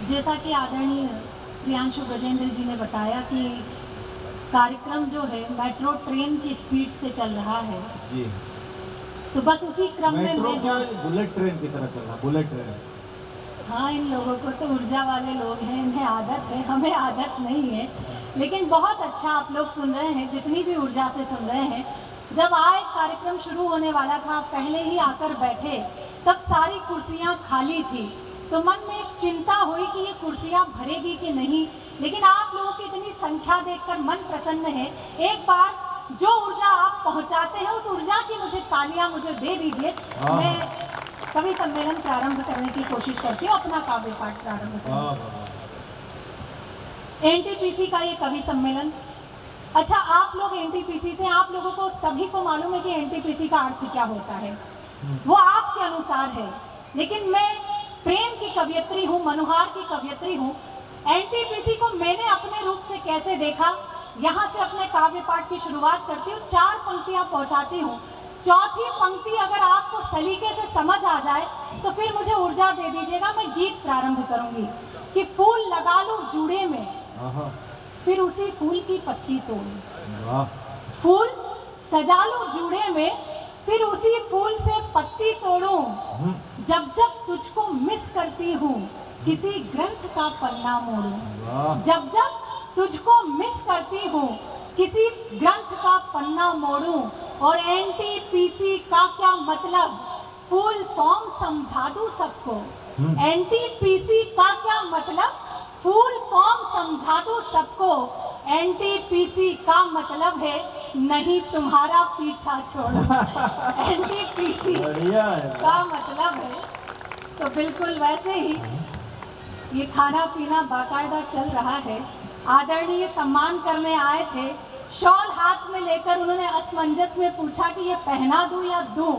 जैसा कि आदरणीय प्रियांशु गजेंद्र जी ने बताया कि कार्यक्रम जो है मेट्रो ट्रेन की स्पीड से चल रहा है जी। तो बस उसी क्रम में मेट्रो मैं क्या बुलेट ट्रेन की तरह चल रहा, बुलेट ट्रेन। हाँ, इन लोगों को तो ऊर्जा वाले लोग हैं, इन्हें आदत है, हमें आदत नहीं है। लेकिन बहुत अच्छा आप लोग सुन रहे हैं, जितनी भी ऊर्जा से सुन रहे हैं। जब आए कार्यक्रम शुरू होने वाला था, पहले ही आकर बैठे, तब सारी कुर्सियां खाली थी, तो मन में एक चिंता हुई कि ये कुर्सियां भरेगी कि नहीं। लेकिन आप लोगों की इतनी संख्या देखकर मन प्रसन्न है। एक बार जो ऊर्जा आप पहुंचाते हैं, उस ऊर्जा की मुझे तालियां मुझे दे दीजिए। मैं कवि सम्मेलन प्रारंभ करने की कोशिश करती हूँ, अपना काव्य पाठ प्रारंभ करती एनटीपीसी का ये कवि सम्मेलन। अच्छा, आप लोग एनटीपीसी से, आप लोगों को सभी को मालूम है कि एनटीपीसी का अर्थ क्या होता है, वो आपके अनुसार है। लेकिन मैं प्रेम की कवियत्री हूँ, मनोहार की कवियत्री हूँ। एनटीपीसी को मैंने अपने रूप से कैसे देखा, यहाँ से अपने काव्य पाठ की शुरुआत करती हूँ। 4 पंक्तियाँ पहुँचाती हूँ। चौथी पंक्ति अगर आपको सलीके से समझ आ जाए तो फिर मुझे ऊर्जा दे दीजिएगा। मैं गीत प्रारंभ करूंगी कि फूल लगा लो जूड़े में, फिर उसी फूल की पत्ती तोड़ो। फूल सजा लो जूड़े में, फिर उसी फूल से पत्ती तोड़ूं। जब जब तुझको मिस करती हूँ, किसी ग्रंथ का पन्ना मोड़ूं। जब जब तुझको मिस करती हूँ, किसी ग्रंथ का पन्ना मोड़ूं। और एनटीपीसी का क्या मतलब, फुल फॉर्म समझा दूं सबको। एनटीपीसी का क्या मतलब, फुल फॉर्म समझा दूं सबको। एनटीपीसी का मतलब है नहीं तुम्हारा पीछा छोड़ो। एनटीपीसी का मतलब है, तो बिल्कुल वैसे ही ये खाना पीना बाकायदा चल रहा है। आदरणीय सम्मान करने आए थे, शॉल हाथ में लेकर उन्होंने असमंजस में पूछा कि ये पहना दूं या दूं।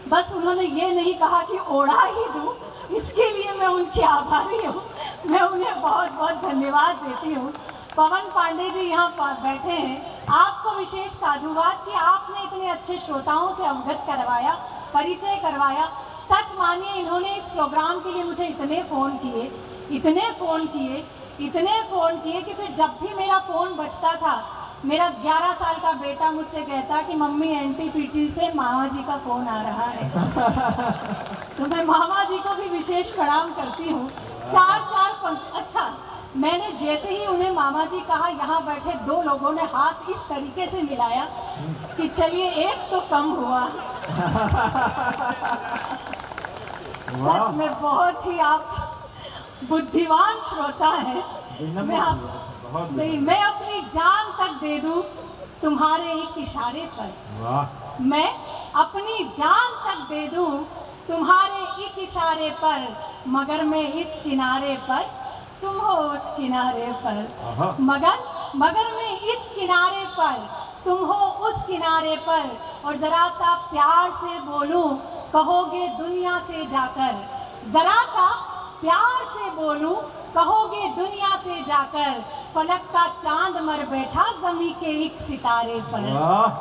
बस उन्होंने ये नहीं कहा कि ओढ़ा ही दूं। इसके लिए मैं उनकी आभारी हूँ, मैं उन्हें बहुत बहुत धन्यवाद देती हूँ। पवन पांडे जी यहाँ पर बैठे हैं, आपको विशेष साधुवाद कि आपने इतने अच्छे श्रोताओं से अवगत करवाया, परिचय करवाया। सच मानिए, इन्होंने इस प्रोग्राम के लिए मुझे इतने फ़ोन किए, इतने फ़ोन किए, इतने फ़ोन किए कि फिर जब भी मेरा फ़ोन बजता था, मेरा 11 साल का बेटा मुझसे कहता कि मम्मी एनटीपीसी से मामा जी का फ़ोन आ रहा है। तो मैं मामा जी को भी विशेष प्रणाम करती हूँ। 4 अच्छा, मैंने जैसे ही उन्हें मामा जी कहा, यहाँ बैठे 2 लोगों ने हाथ इस तरीके से मिलाया कि चलिए एक तो कम हुआ। सच में बहुत ही आप बुद्धिमान श्रोता है। मैं अपनी जान तक दे दूं तुम्हारे एक इशारे पर। मैं अपनी जान तक दे दूं तुम्हारे एक इशारे पर, मगर मैं इस किनारे पर, तुम हो उस किनारे पर। मगर मैं इस किनारे पर, तुम हो उस किनारे पर। और जरा सा प्यार से बोलूं, कहोगे दुनिया से जाकर। जरा सा प्यार से बोलूं, कहोगे दुनिया से जाकर। फलक का चांद मर बैठा जमी के एक सितारे पर।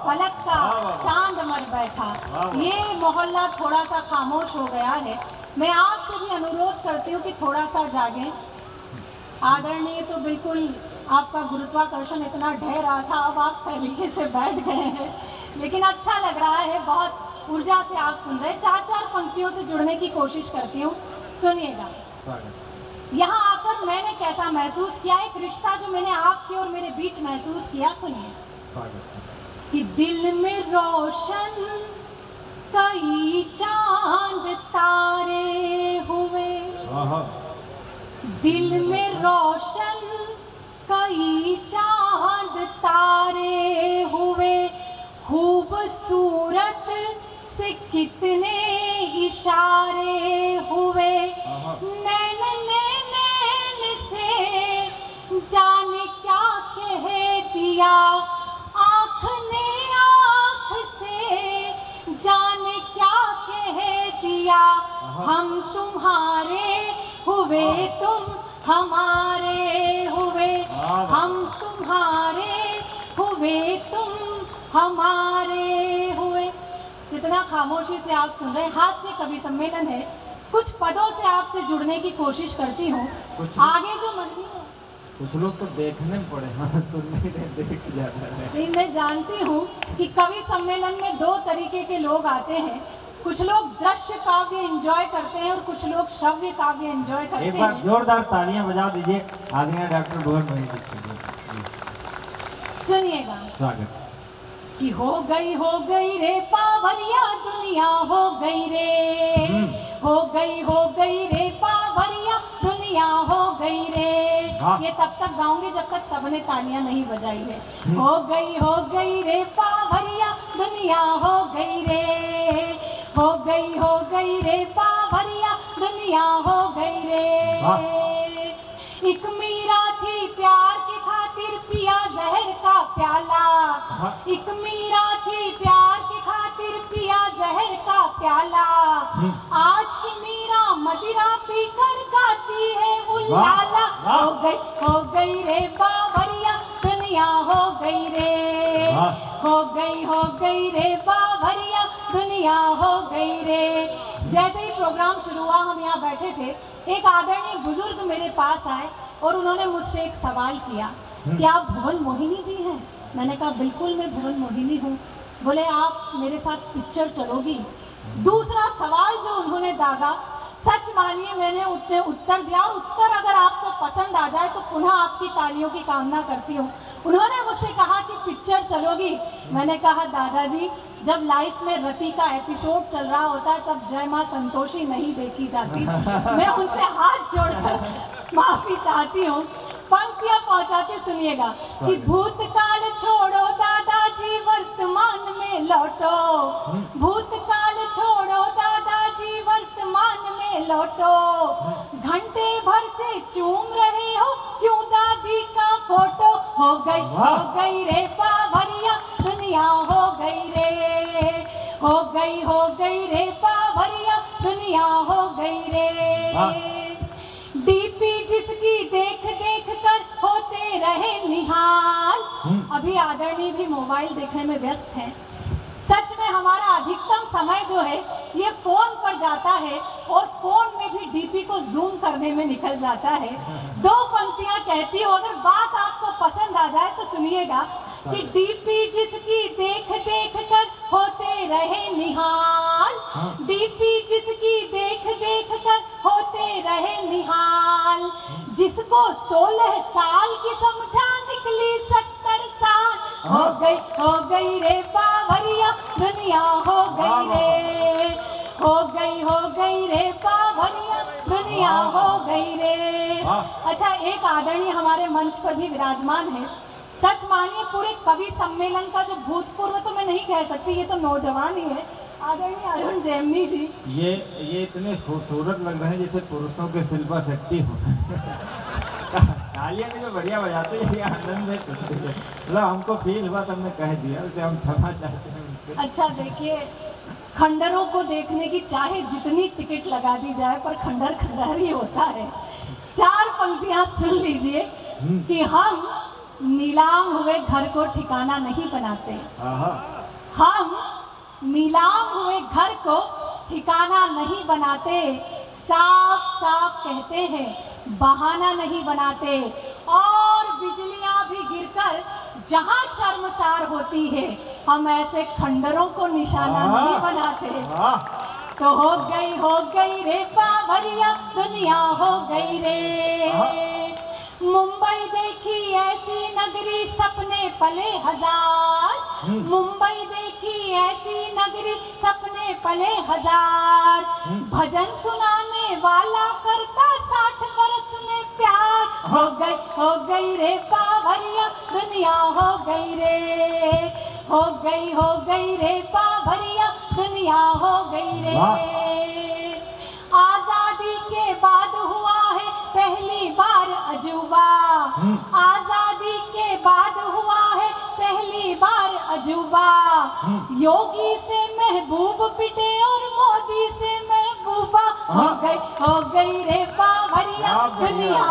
फलक का चांद मर बैठा। ये मोहल्ला थोड़ा सा खामोश हो गया है। मैं आपसे भी अनुरोध करती हूँ कि थोड़ा सा जागें। आदरणीय तो बिल्कुल आपका गुरुत्वाकर्षण इतना ढह रहा था, अब आप सलीके से बैठ गए हैं, लेकिन अच्छा लग रहा है, बहुत ऊर्जा से आप सुन रहे हैं। 4 पंक्तियों से जुड़ने की कोशिश करती हूँ, सुनिएगा। यहाँ आकर मैंने कैसा महसूस किया, एक रिश्ता जो मैंने आपके और मेरे बीच महसूस किया, सुनिए। कि दिल में रोशन कई चांद तारे हुए, दिल में रोशन कई चांद तारे हुए। खूबसूरत से कितने इशारे हुए। नैन से जाने क्या कह दिया, आँख ने आँख से जाने क्या कह दिया। हम तुम्हारे हुए, तुम हमारे हुए। हम तुम्हारे हुए, तुम हमारे हुए। कितना खामोशी से आप सुन रहे हैं। हास्य कवि सम्मेलन है, कुछ पदों से आपसे जुड़ने की कोशिश करती हूँ। कुछ आगे जो मर्जी हो। कुछ लोग तो देखने में पड़े, हाँ सुनने नहीं, देख जाता है। नहीं, मैं जानती हूँ कि कवि सम्मेलन में दो तरीके के लोग आते हैं। कुछ लोग दृश्य काव्य एंजॉय करते हैं और कुछ लोग श्रव्य काव्य एंजॉय करते एक बार हैं। जोरदार तालियां बजा दीजिए आदरणीय डॉक्टर भुवन मोहिनी जी के लिए। सुनिएगा स्वागत। कि हो गई रे पावरिया दुनिया हो गई रे, हो गई रे पावरिया दुनिया हो गई रे। ये तब तक गाऊंगे जब तक सबने तालियां नहीं बजाई है। हो गई रे पावरिया दुनिया हो गई रे, हो गई रे पावरिया दुनिया हो गई रे। एक मीरा थी प्यार के खातिर पिया जहर का प्याला, एक मीरा थी प्यार के खातिर पिया जहर का प्याला। आज की मीरा मदिरा पीकर गाती है उल्लाला। हो गई रे बावरिया दुनिया हो गई रे, हो गई रे बावरिया दुनिया हो गई रे। जैसे ही प्रोग्राम शुरू हुआ, हम यहाँ बैठे थे, एक आदरणीय बुजुर्ग मेरे पास आए और उन्होंने मुझसे एक सवाल किया कि आप भुवन मोहिनी जी हैं? मैंने कहा बिल्कुल मैं भुवन मोहिनी हूँ। बोले आप मेरे साथ पिक्चर चलोगी? दूसरा सवाल जो उन्होंने दागा, सच मानिए मैंने उतने उत्तर दिया और उत्तर अगर आपको पसंद आ जाए तो पुनः आपकी तालियों की कामना करती हूँ। उन्होंने मुझसे कहा कि पिक्चर चलोगी? मैंने कहा दादाजी जब लाइफ में रति का एपिसोड चल रहा होता है तब जय मां संतोषी नहीं देखी जाती। मैं उनसे हाथ जोड़कर माफी चाहती हूँ। पंक्तियां पहुंचाते सुनिएगा कि भूतकाल छोड़ो दादाजी वर्तमान में लौटो, भूतकाल छोड़ो दादाजी वर्तमान में लौटो। घंटे भर से चूम रहे हो क्यों दादी का फोटो। हो गई रे पावरिया दुनिया हो गई रे, हो गई रे पावरिया दुनिया हो गई रे। डीपी जिसकी देख देख कर होते रहे निहाल। अभी आदरणीय भी मोबाइल देखने में व्यस्त हैं। सच में हमारा अधिकतम समय जो है ये फोन पर जाता है और फोन में भी डीपी को जूम करने में निकल जाता है। दो पंक्तियां कहती हूँ, अगर बात आपको पसंद आ जाए तो सुनिएगा कि डीपी जिसकी देख देख कर होते रहे निहाल, डीपी जिसकी देख देख कर होते रहे निहाल। जिसको 16 साल की समझा निकली 70 साल। हो गई रे पावरिया दुनिया हो गई रे, हो गई रे पावरिया दुनिया हो गई रे। अच्छा, एक आदरणीय हमारे मंच पर भी विराजमान है। सच मानिए पूरे कवि सम्मेलन का जो भूतपूर्व तो मैं नहीं कह सकती, ये तो नौजवान ही है, आदरणीय अरुण जैमिनी जी। ये इतने खूबसूरत लग रहे हैं जैसे पुरुषों के शिल्पा शक्ति हो। तालियां तो बढ़िया बजाते हैं, आनंद है। मतलब हमको फील हुआ तो हमने कह दिया कि हम क्षमा चाहते हैं उनसे। अच्छा देखिए, खंडरों को देखने की चाहे जितनी टिकट लगा दी जाए पर खंडर खंडर ही होता है। चार पंक्तियां सुन लीजिए कि हम नीलाम हुए घर को ठिकाना नहीं बनाते, हम नीलाम हुए घर को ठिकाना नहीं बनाते, साफ साफ कहते हैं बहाना नहीं बनाते। और बिजलियां भी गिरकर जहां शर्मसार होती है, हम ऐसे खंडरों को निशाना नहीं बनाते। तो हो गई रे पावरिया दुनिया हो गई रे। मुंबई देखी ऐसी नगरी सपने पले हजार, मुंबई देखी ऐसी नगरी सपने पले हजार। भजन सुनाने वाला करता 60 बरस में प्यार। हो गई रे पावरिया दुनिया हो गई रे, हो गई रे पावरिया दुनिया हो गई रे। आजादी के बाद हुआ है पहली बार अजूबा, आजादी के बाद हुआ है पहली बार अजूबा। योगी से महबूब पिटे और मोदी से महबूबा। हो गई रे पावरिया दुनिया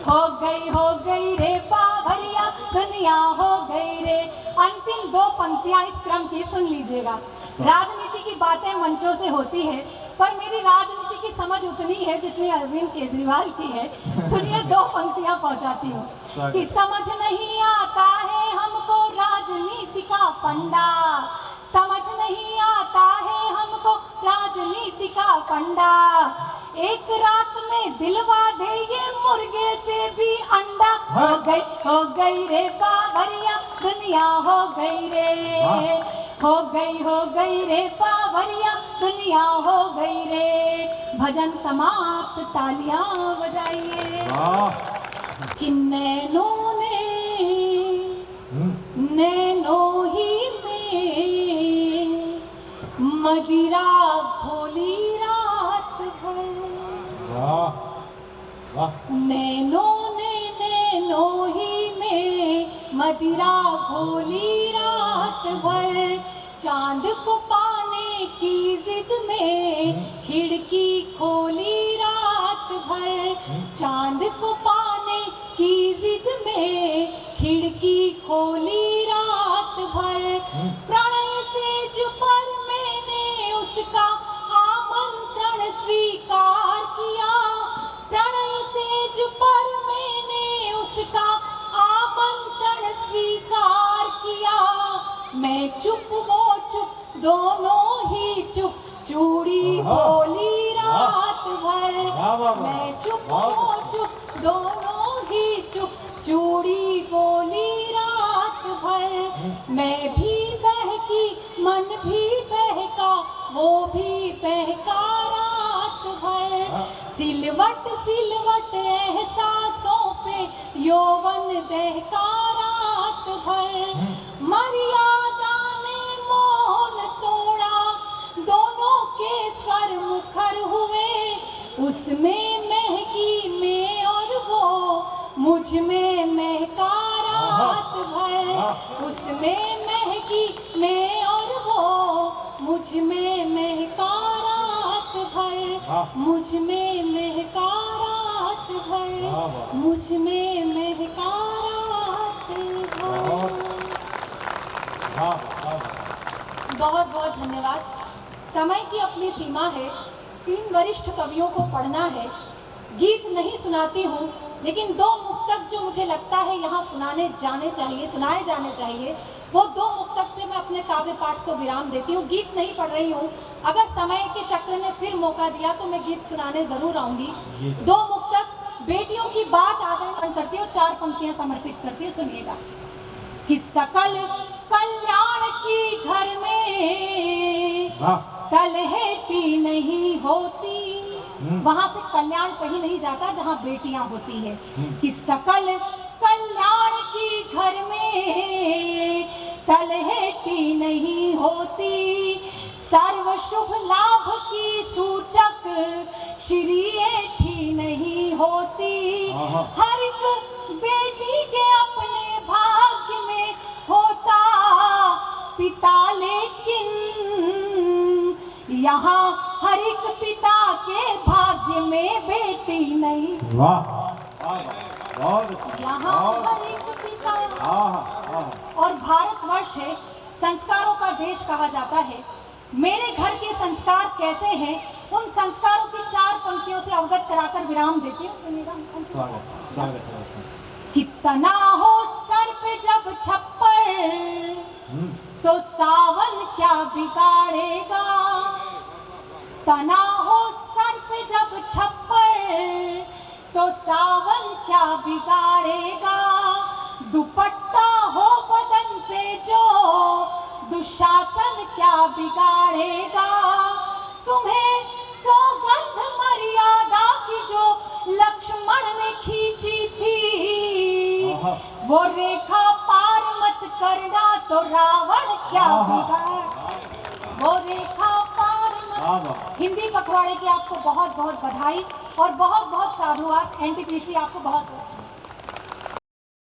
हो गई रे पावरिया दुनिया हो गई रे। अंतिम दो पंक्तियां इस क्रम की सुन लीजिएगा। राजनीति की बातें मंचों से होती है, पर मेरी राजनीति की समझ उतनी है जितनी अरविंद केजरीवाल की है। सुनिए, 2 पंक्तियां पहुंचाती हूँ कि समझ नहीं आता है हमको राजनीति का फंडा, समझ नहीं आता है हमको राजनीति का फंडा, एक रात में दिलवा दे ये मुर्गे से भी अंडा। हो गई रे बावरिया दुनिया, हो गई रे, हो गई रे बावरिया दुनिया, हो गई रे। भजन समाप्त, तालियां बजाइए। कि नैनों ने नैनों ही में मदिरा घोली रात भर, नैनों ने नैनों ही में मदिरा घोली रात भर, चांद को पाने की जिद में खिड़की खोली रात भर, चांद को पाने की जिद में खिड़की खोली रात भर, प्रणय सेज पर मैंने उसका आमंत्रण स्वीकार किया, प्रणय सेज पर मैंने उसका आमंत्रण स्वीकार किया, मैं चुप वो चुप दोनों ही चुप, चूड़ी बोली रात भर, मैं चुप वो चुप दोनों ही चुप, चूड़ी बोली रात भर, मैं भी बहकी मन भी बहका वो भी बहका रात भर, सिलवट सिलवट एहसासों पे यौवन दहका रात भर, मर्यादा ने मौन तोड़ा दोनों के स्वर मुखर हुए, उसमें महकी में और वो मुझ में महका रात भर, उसमें महकी में और वो मुझ में महका रात भर, मुझ में महका रात भर, मुझ में महका रात भर। बहुत बहुत धन्यवाद। समय की अपनी सीमा है, 3 वरिष्ठ कवियों को पढ़ना है, गीत नहीं सुनाती हूँ, लेकिन 2 मुक्तक जो मुझे लगता है यहाँ सुनाए जाने चाहिए, वो 2 मुक्तक से मैं अपने काव्य पाठ को विराम देती हूँ। गीत नहीं पढ़ रही हूँ, अगर समय के चक्र ने फिर मौका दिया तो मैं गीत सुनाने जरूर आऊंगी। 2 मुक्तक बेटियों की बात आदरण करती हूँ, 4 पंक्तियां समर्पित करती हूँ, सुनिएगा। कि सकल कल्याण की घर में तलहेटी नहीं होती, वहां से कल्याण कहीं नहीं जाता जहां बेटियां होती है। कि सकल कल्याण की घर में तलहेटी नहीं होती, सर्व शुभ लाभ की सूचक श्रीएठी नहीं होती, हर एक बेटी के अपने भाग्य में होता पिता, लेकिन यहाँ हर एक पिता के भाग्य में बेटी नहीं। वाह, यहाँ हर एक पिता, और भारतवर्ष है संस्कारों का देश कहा जाता है। मेरे घर के संस्कार कैसे हैं, उन संस्कारों की 4 पंक्तियों से अवगत कराकर विराम देती हूँ, सुनिएगा। कितना हो सर पे जब छप्पर, तो सावन क्या बिगाड़ेगा, तना हो सर पे जब छप्पर, तो सावन क्या बिगाड़ेगा, दुपट्टा हो बदन पे जो दुशासन क्या बिगाड़ेगा, तुम्हें सौगंध मर्यादा की जो लक्ष्मण ने खींची थी, वो रेखा पार मत करना तो रावण क्या बिगाड़, वो रेखा पार मत। हिंदी पखवाड़े की आपको बहुत बहुत बधाई और बहुत बहुत साधुवाद। एनटीपीसी आपको बहुत